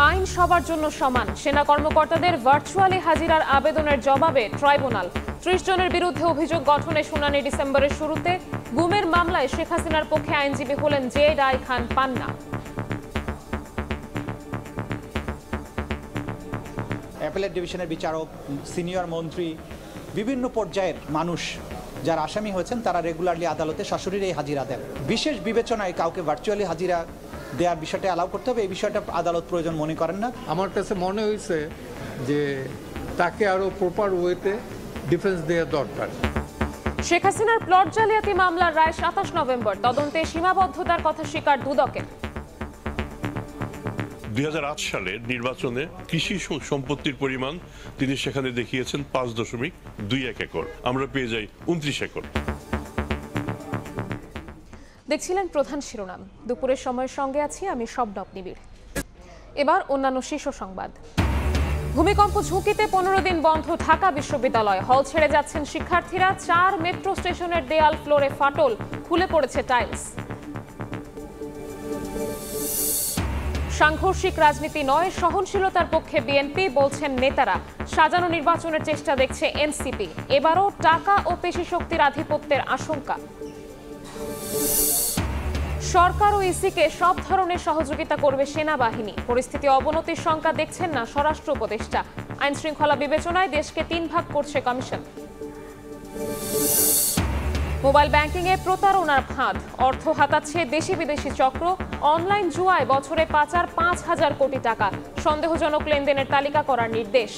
আইন সবার জন্য সমান। সেনা কর্মকর্তাদের ভার্চুয়ালি হাজিরার আবেদনের জবাবে ট্রাইব্যুনাল ৩০ জনের বিরুদ্ধে অভিযোগ গঠনে শুনানি ডিসেম্বরের শুরুতে। গুমের মামলায় শেখ হাসিনার পক্ষে আইনজীবী হলেন জে রায় খান পান্না। অ্যাপেলেট ডিভিশনের বিচারক, সিনিয়র মন্ত্রী, বিভিন্ন পর্যায়ের মানুষ যারা আসামি হয়েছেন তারা রেগুলারলি আদালতে সশরীরে হাজিরা দেন। বিশেষ বিবেচনায় কাউকে ভার্চুয়ালি হাজিরা দেওয়ার বিষয়টা অ্যালাউ করতে হবে, এই বিষয়টা আদালত প্রয়োজন মনে করেন না। আমার কাছে মনে হয়েছে যে তাকে আরো প্রপার ওয়েতে ডিফেন্স দেওয়া দরকার। শেখ হাসিনার প্লট জালিয়াতি মামলার রায় ২৭ নভেম্বর। তদন্তে সীমাবদ্ধতার কথা স্বীকার দুদকের। ২০০৮ সালের নির্বাচনে কৃষি সম্পত্তির পরিমাণ তিনি সেখানে দেখিয়েছেন ৫.২১ একর, আমরা পেয়ে যাই ২৯ একর। দেখছিলেন প্রধান শিরোনাম। দুপুরের সময়ের সঙ্গে আছি আমি শবনব নিবিড়। এবার অন্যান্য শীর্ষ সংবাদ। ভূমিকম্প ঝুঁকিতে ১৫ দিন বন্ধ ঢাকা বিশ্ববিদ্যালয়। হল ছেড়ে যাচ্ছেন শিক্ষার্থীরা। ৪ মেট্রো স্টেশনের দেয়াল ফ্লোরে ফাটল, খুলে পড়েছে টাইলস। সাংঘর্ষিক রাজনীতি নয়, সহনশীলতার পক্ষে বিএনপি, বলছেন নেতারা। সাজানো নির্বাচনের চেষ্টা দেখছে এনসিপি। এবারও টাকা ও পেশিশক্তির আধিপত্যের আশঙ্কা। সরকার ও ইসিকে সব ধরনের সহযোগিতা করবে সেনাবাহিনী। পরিস্থিতি অবনতির শঙ্কা দেখছেন না স্বরাষ্ট্র উপদেষ্টা। আইন শৃঙ্খলা বিবেচনায় দেশকে ৩ ভাগ করছে কমিশন। মোবাইল ব্যাংকিং এ প্রতারণার ফাঁদ। অর্থ হাতাচ্ছে দেশি বিদেশি চক্র। অনলাইন জুয়ায় বছরে পাচার ৫,০০০ কোটি টাকা। সন্দেহজনক লেনদেনের তালিকা করার নির্দেশ।